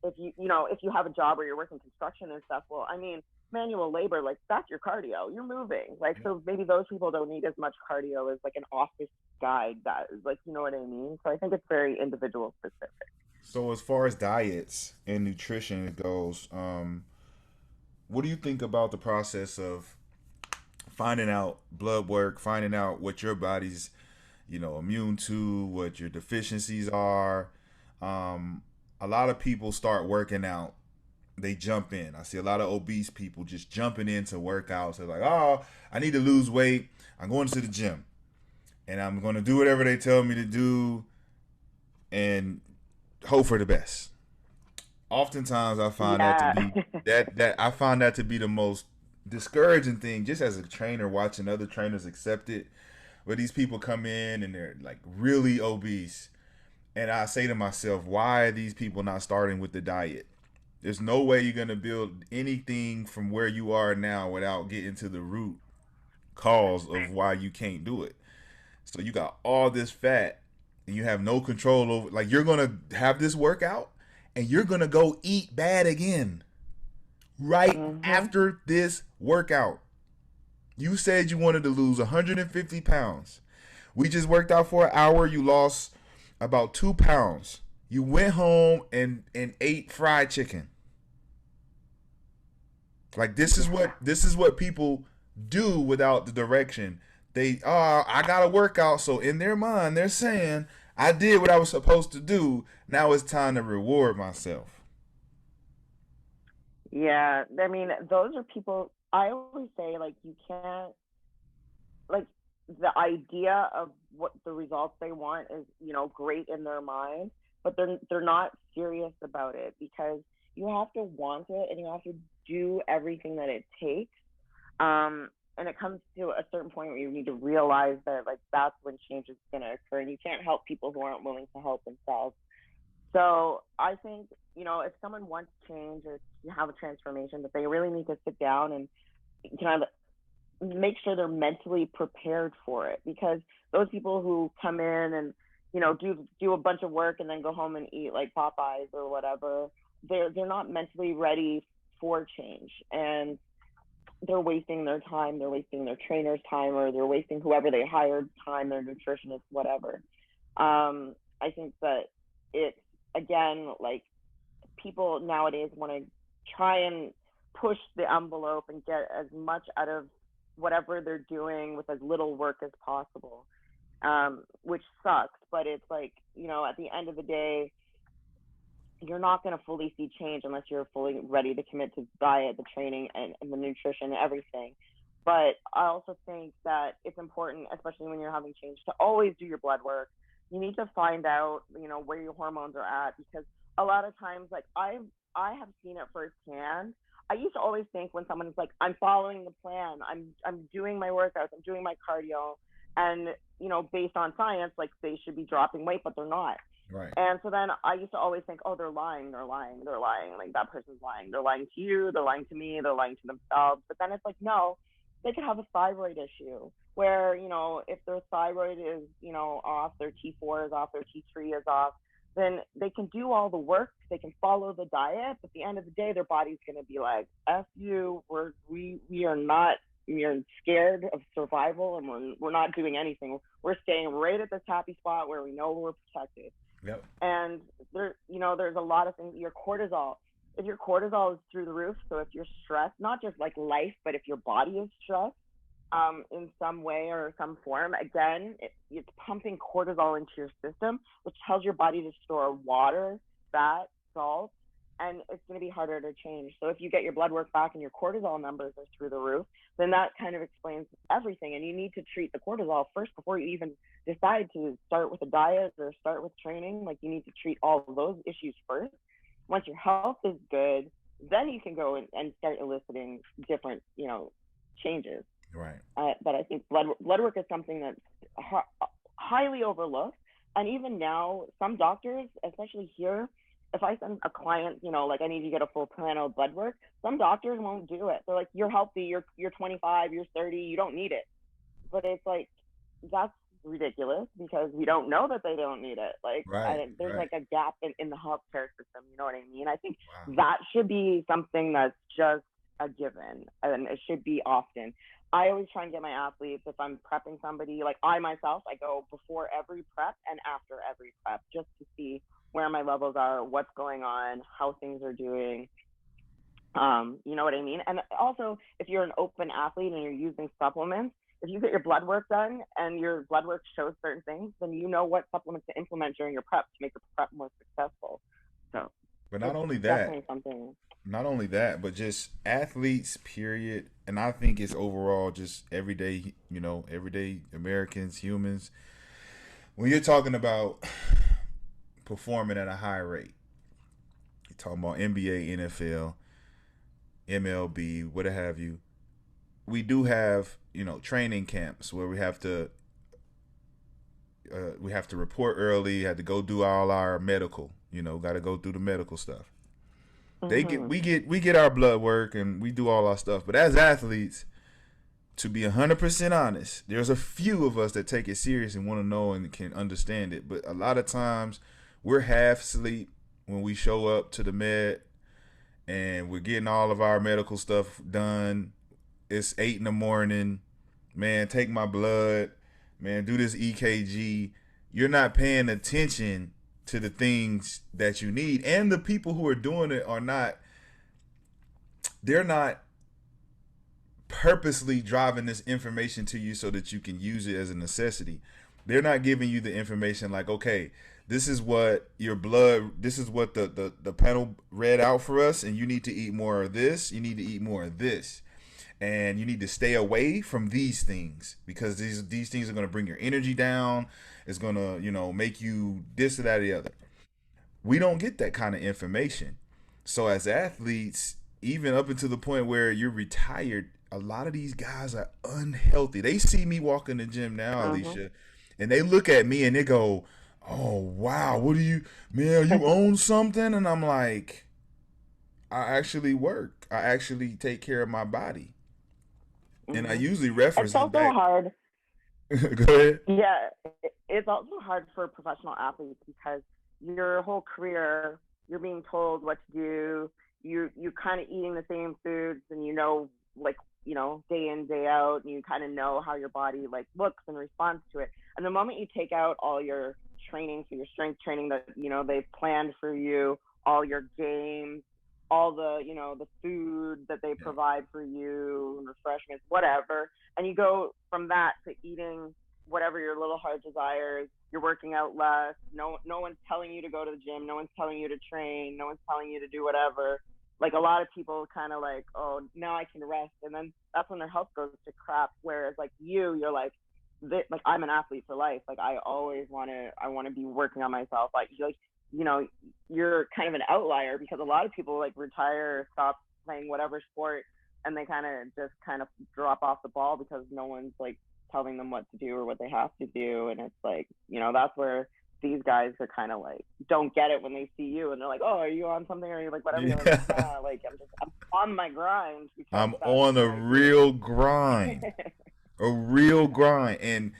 If you have a job where you're working construction and stuff, well, I mean, manual labor, like, that's your cardio. You're moving. Like, so maybe those people don't need as much cardio as like an office guy does. Like, you know what I mean? So I think it's very individual specific. So as far as diets and nutrition goes, what do you think about the process of finding out blood work, finding out what your body's, immune to, what your deficiencies are? A lot of people start working out, they jump in. I see a lot of obese people just jumping into workouts. They're like, oh, I need to lose weight. I'm going to the gym and I'm going to do whatever they tell me to do and hope for the best. Oftentimes I find that to be that I find that to be the most discouraging thing, just as a trainer, watching other trainers accept it, where these people come in and they're like really obese, and I say to myself, why are these people not starting with the diet? There's no way you're going to build anything from where you are now without getting to the root cause of why you can't do it. So you got all this fat and you have no control over, like, you're going to have this workout and you're going to go eat bad again right after this workout. You said you wanted to lose 150 pounds. We just worked out for an hour. You lost about 2 pounds. You went home and ate fried chicken. Like, this is what people do without the direction. I got to work out. So in their mind, they're saying, I did what I was supposed to do. Now it's time to reward myself. Yeah, I mean, those are people. I always say, like, you can't, like, the idea of what the results they want is, great in their mind, but they're not serious about it, because you have to want it and you have to do everything that it takes. And it comes to a certain point where you need to realize that, like, that's when change is going to occur, and you can't help people who aren't willing to help themselves. So I think, if someone wants change or to have a transformation, that they really need to sit down and kind of make sure they're mentally prepared for it, because those people who come in and, do a bunch of work and then go home and eat like Popeyes or whatever, they're not mentally ready for change, and they're wasting their time, they're wasting their trainer's time, or they're wasting whoever they hired time, their nutritionist, whatever. I think that it's, again, like, people nowadays want to try and push the envelope and get as much out of whatever they're doing with as little work as possible, which sucks. But it's like, at the end of the day, you're not going to fully see change unless you're fully ready to commit to diet, the training, and the nutrition, and everything. But I also think that it's important, especially when you're having change, to always do your blood work. You need to find out, where your hormones are at, because a lot of times, like, I have seen it firsthand. I used to always think, when someone's like, I'm following the plan, I'm doing my workouts, I'm doing my cardio, and based on science, like, they should be dropping weight, but they're not. Right. And so then I used to always think, oh, they're lying. Like, that person's lying. They're lying to you. They're lying to me. They're lying to themselves. But then it's like, no, they could have a thyroid issue where, if their thyroid is, off, their T4 is off, their T3 is off, then they can do all the work. They can follow the diet. But at the end of the day, their body's going to be like, F you. We are not, we're scared of survival, and we're not doing anything. We're staying right at this happy spot where we know we're protected. Yep. And there's a lot of things. Your cortisol, if your cortisol is through the roof, so if you're stressed, not just like life, but if your body is stressed in some way or some form, again, it's pumping cortisol into your system, which tells your body to store water, fat, salt, and it's going to be harder to change. So if you get your blood work back and your cortisol numbers are through the roof, then that kind of explains everything. And you need to treat the cortisol first before you even decide to start with a diet or start with training. Like, you need to treat all of those issues first. Once your health is good, then you can go and start eliciting different, changes. Right. But I think blood work is something that's highly overlooked. And even now, some doctors, especially here, if I send a client, like, I need to get a full panel of blood work, some doctors won't do it. They're like, you're healthy, you're 25, you're 30, you don't need it. But it's like, that's ridiculous, because we don't know that they don't need it. Like, there's like a gap in the healthcare system. You know what I mean? I think that should be something that's just a given, and it should be often. I always try and get my athletes, if I'm prepping somebody, like I myself, I go before every prep and after every prep, just to see where my levels are, what's going on, how things are doing. You know what I mean? And also, if you're an open athlete and you're using supplements, if you get your blood work done and your blood work shows certain things, then you know what supplements to implement during your prep to make your prep more successful. So, but not only that, but just athletes, period. And I think it's overall just everyday, everyday Americans, humans. When you're talking about performing at a high rate, you're talking about NBA, NFL, MLB, what have you. We do have, training camps where we have to report early, had to go do all our medical, got to go through the medical stuff. Mm-hmm. We get our blood work and we do all our stuff. But as athletes, to be 100% honest, there's a few of us that take it serious and want to know and can understand it. But a lot of times we're half asleep when we show up to the med and we're getting all of our medical stuff done. It's 8 a.m. Man, take my blood. Man, do this EKG. You're not paying attention to the things that you need. And the people who are doing it they're not purposely driving this information to you so that you can use it as a necessity. They're not giving you the information like, okay, this is what the panel read out for us, and you need to eat more of this, you need to eat more of this, and you need to stay away from these things because these things are going to bring your energy down. It's going to, make you this or that or the other. We don't get that kind of information. So as athletes, even up until the point where you're retired, a lot of these guys are unhealthy. They see me walk in the gym now, Alicia, and they look at me and they go, oh, wow, man, you own something? And I'm like, I actually work. I actually take care of my body. Mm-hmm. And I usually reference it's also hard. Go ahead. Yeah, it's also hard for professional athletes because your whole career, you're being told what to do. you kind of eating the same foods, and like day in day out, and you kind of know how your body like looks and responds to it. And the moment you take out all your training, so your strength training that they've planned for you, all your games, all the food that they Yeah. provide for you, refreshments, whatever, and you go from that to eating whatever your little heart desires. You're working out less. No one's telling you to go to the gym. No one's telling you to train. No one's telling you to do whatever. Like a lot of people kind of like, oh, now I can rest, and then that's when their health goes to crap. Whereas like you're like I'm an athlete for life. Like I want to be working on myself. Like you're kind of an outlier, because a lot of people like retire or stop playing whatever sport, and they kind of drop off the ball because no one's like telling them what to do or what they have to do. And it's like, that's where these guys are kind of like don't get it when they see you, and they're like, oh, are you on something, or are you like whatever? You're like, Yeah. nah, like I'm on my grind, because I'm that's on a what I do. real grind. A real Yeah. grind. And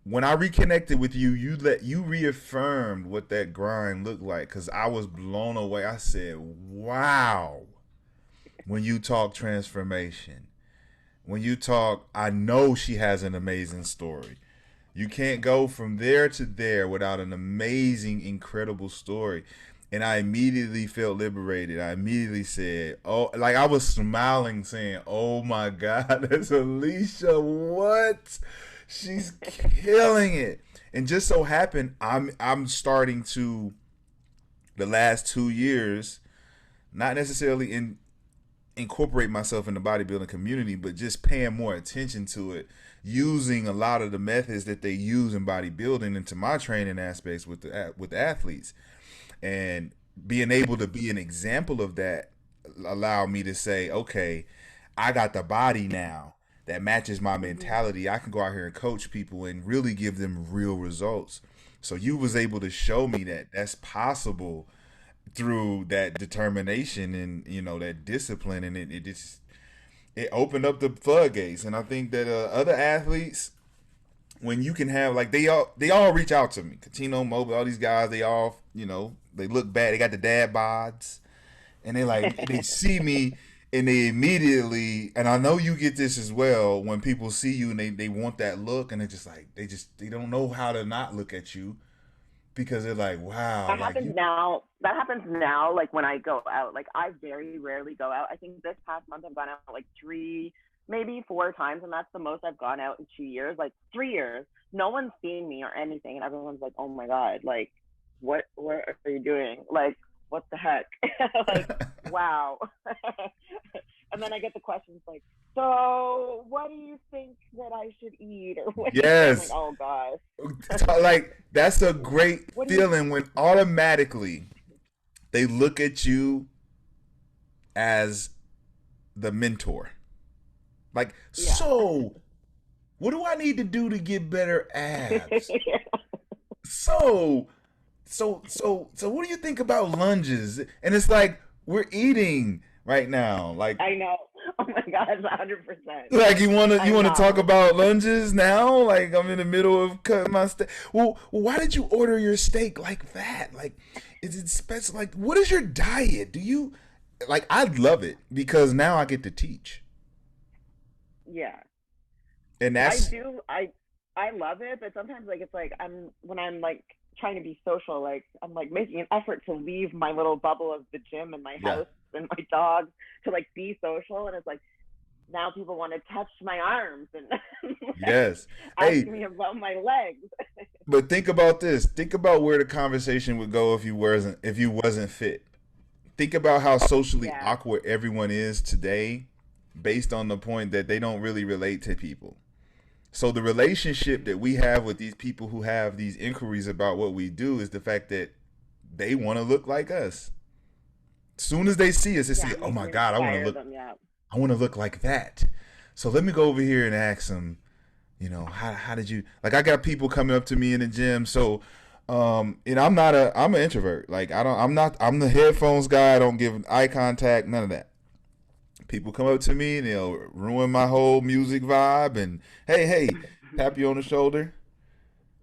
when I reconnected with you, you reaffirmed what that grind looked like, because I was blown away. I said, "Wow!" When you talk transformation, when you talk, I know she has an amazing story. You can't go from there to there without an amazing, incredible story. And I immediately felt liberated. I immediately said, "Oh," like I was smiling, saying, "Oh my God, that's Alicia! What? She's killing it!" And just so happened, I'm starting to the last 2 years, not necessarily incorporate myself in the bodybuilding community, but just paying more attention to it, using a lot of the methods that they use in bodybuilding into my training aspects with the athletes, and being able to be an example of that allowed me to say, okay, I got the body now that matches my Hmm. mentality. I can go out here and coach people and really give them real results. So you was able to show me that that's possible through that determination and that discipline, and it just it opened up the floodgates. And I think that other athletes, when you can have like they all reach out to me, Catino, Mobley, all these guys, they all they look bad, they got the dad bods, and they see me, and they immediately, and I know you get this as well, when people see you and they want that look, and they're just like they don't know how to not look at you, because they're like, wow, That like happens you. now. That happens now. Like when I go out, like I very rarely go out. I think this past month I've gone out like three, maybe four times, and that's the most I've gone out in 2 years. Like 3 years, no one's seen me or anything, and everyone's like, "Oh my god, like what are you doing? Like what the heck?" Like wow. And then I get the questions like, "So what do you think that I should eat or what?" I'm like, Yes. "Oh gosh, Like that's a great what do you?" feeling when automatically they look at you as the mentor. Like, Yeah. so what do I need to do to get better abs? So, so what do you think about lunges? And it's like we're eating right now. I know. Oh my gosh, 100%. Like I you wanna talk know. about lunges now? Like I'm in the middle of cutting my steak. Well, why did you order your steak like that? Like, is it special? Like, what is your diet? Do you like? I love it because now I get to teach, Yeah. and I that's do. I love it, but sometimes like it's like when I'm like trying to be social, like I'm like making an effort to leave my little bubble of the gym and my yeah, house and my dog to like be social, and it's like now people want to touch my arms and like yes. ask Hey, me about my legs. but think about this. Think about where the conversation would go if you wasn't fit. Think about how socially Yeah. awkward everyone is today, based on the point that they don't really relate to people. So the relationship that we have with these people who have these inquiries about what we do is the fact that they want to look like us. Soon as they see us, they Yeah, say, and "Oh we my can God, inspire them. Yeah. I want to look like that." So let me go over here and ask them. How did you like? I got people coming up to me in the gym. So, and I'm an introvert. Like I'm the headphones guy. I don't give eye contact. None of that. People come up to me and they'll ruin my whole music vibe. And hey, tap you on the shoulder.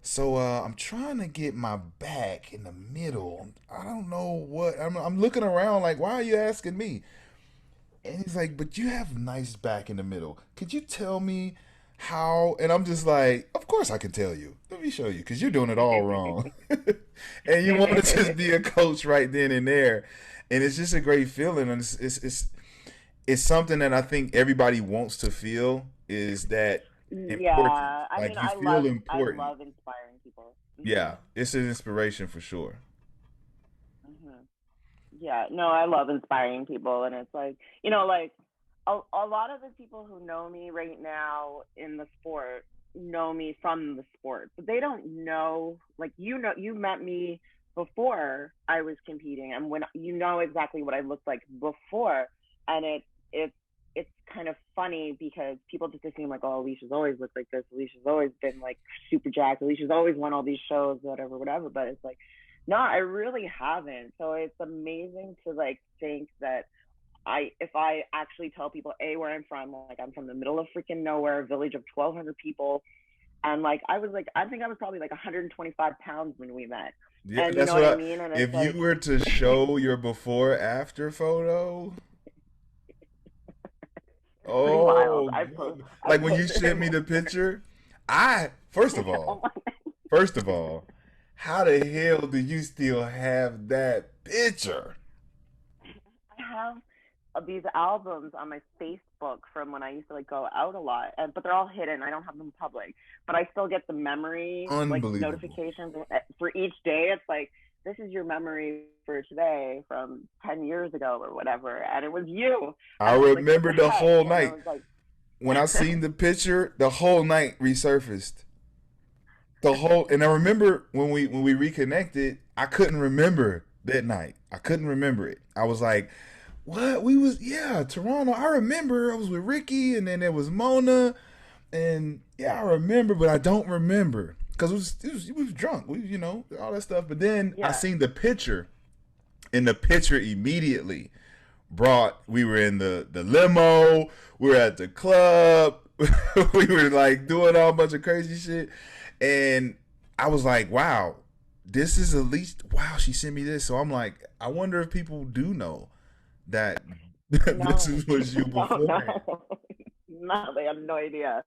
So I'm trying to get my back in the middle. I don't know what I'm looking around like, why are you asking me? And he's like, but you have nice back in the middle. Could you tell me how? And I'm just like, of course I can tell you. Let me show you, because you're doing it all wrong. And you want to just be a coach right then and there. And it's just a great feeling. And it's something that I think everybody wants to feel, is that importance. Yeah, I mean, Like, you feel I important. love inspiring people. Yeah, it's an inspiration for sure. Hmm. Yeah, no, I love inspiring people, and it's like, you know, like a lot of the people who know me right now in the sport know me from the sport, but they don't know, like, you met me before I was competing, and when you know exactly what I looked like before, and it's it's kind of funny because people just assume like, oh, Alicia's always looked like this, Alicia's always been like super jacked, Alicia's always won all these shows, whatever, but it's like, no, I really haven't. So it's amazing to like think that if I actually tell people where I'm from, like I'm from the middle of freaking nowhere, a village of 1,200 people, and I think I was probably like 125 pounds when we met, Yeah, and you that's know what what I I. mean. And it's If you like, were to show your before after photo, it's pretty wild. oh, I like when you posted it sent me the more. picture, I first of Oh all, my, first of all, how the hell do you still have that picture? I have these albums on my Facebook from when I used to like go out a lot, but they're all hidden. I don't have them public, but I still get the memory like Unbelievable. notifications for each day. It's like, this is your memory for today from 10 years ago or whatever, and it was you, I and I was like, what remember the the heck? whole And I night. was like, When I seen the picture, the whole night resurfaced. The whole, and I remember when we reconnected, I couldn't remember that night. I couldn't remember it. I was like, what? We was, yeah, Toronto. I remember I was with Ricky, and then there was Mona, and yeah, I remember, but I don't remember because we was drunk. We, all that stuff. But then I yeah, seen the picture, and the picture immediately brought. We were in the limo. We were at the club. We were like doing all a bunch of crazy shit, and I was like, wow, this is at least, wow, she sent me this. So I'm like, I wonder if people do know that this no, was you no, beforehand. no, no, they have no idea.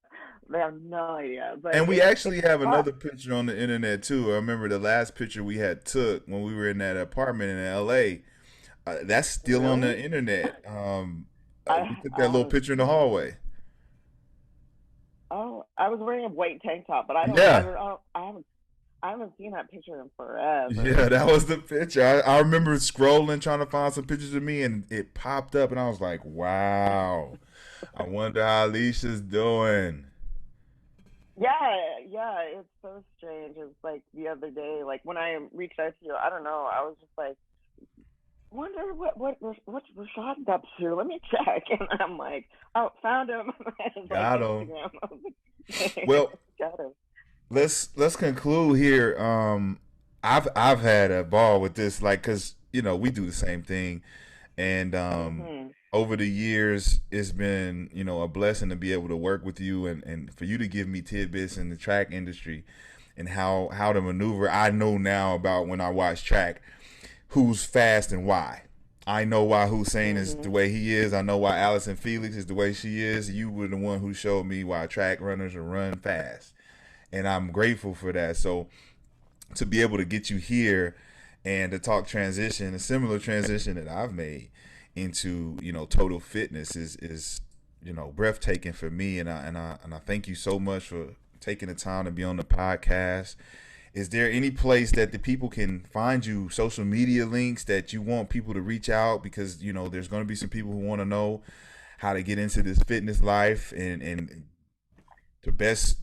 They have no idea, but And we it's actually have fun. another picture on the internet too. I remember the last picture we had took when we were in that apartment in LA. That's still on the Really? internet. We took I that little haven't picture in the seen it. hallway. Oh, I was wearing a white tank top, but Yeah, I haven't seen that picture in forever. yeah, that was the picture. I remember scrolling trying to find some pictures of me, and it popped up, and I was like, wow. I wonder how Alicia's doing. Yeah, yeah, it's so strange. It's like the other day, like when I reached out to you, I don't know, I was just like, wonder what's Rashad up to? Let me check, and I'm like, oh, found him. It's like Got him. Instagram. I was like, Well, got him. let's conclude here. I've had a ball with this, like, cause we do the same thing, and Mhm. over the years, it's been a blessing to be able to work with you, and for you to give me tidbits in the track industry, and how to maneuver. I know now about, when I watch track, who's fast and why. I know why Hussein is the Mhm. way he is. I know why Allison Felix is the way she is. You were the one who showed me why track runners run fast, and I'm grateful for that. So to be able to get you here and to talk transition, a similar transition that I've made into total fitness is breathtaking for me, and I thank you so much for taking the time to be on the podcast. Is there any place that the people can find you, social media links that you want people to reach out, because there's going to be some people who want to know how to get into this fitness life, and to best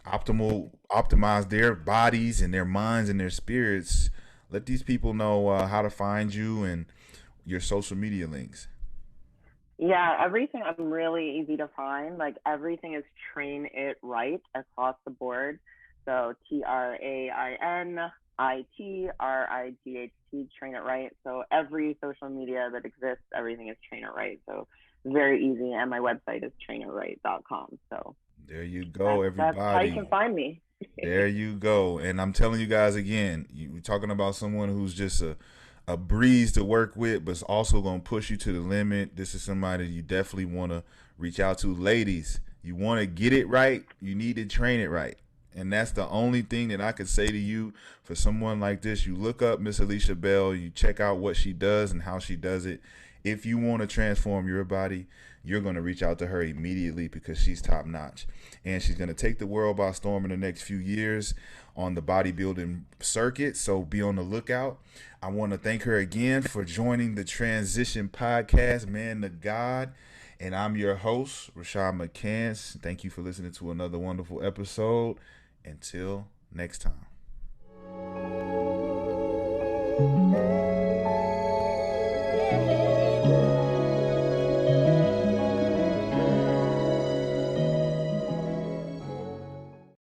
optimize their bodies and their minds and their spirits? Let these people know how to find you and your social media links. Yeah, everything I'm really easy to find. Like everything is train it right across the board. So TrainItRight, train it right. So every social media that exists, everything is train it right. So very easy. And my website is trainitright.com. So There you go, that's how you can everybody. find me. There you go. And I'm telling you guys again, you're talking about someone who's just a breeze to work with, but it's also going to push you to the limit. This is somebody you definitely want to reach out to. Ladies, you want to get it right, you need to train it right. And that's the only thing that I could say to you for someone like this. You look up Miss Alicia Bell, you check out what she does and how she does it. If you want to transform your body, you're going to reach out to her immediately because she's top notch. And she's going to take the world by storm in the next few years on the bodybuilding circuit. So be on the lookout. I want to thank her again for joining the Transition Podcast, Man to God. And I'm your host, Rashad McCants. Thank you for listening to another wonderful episode. Until next time.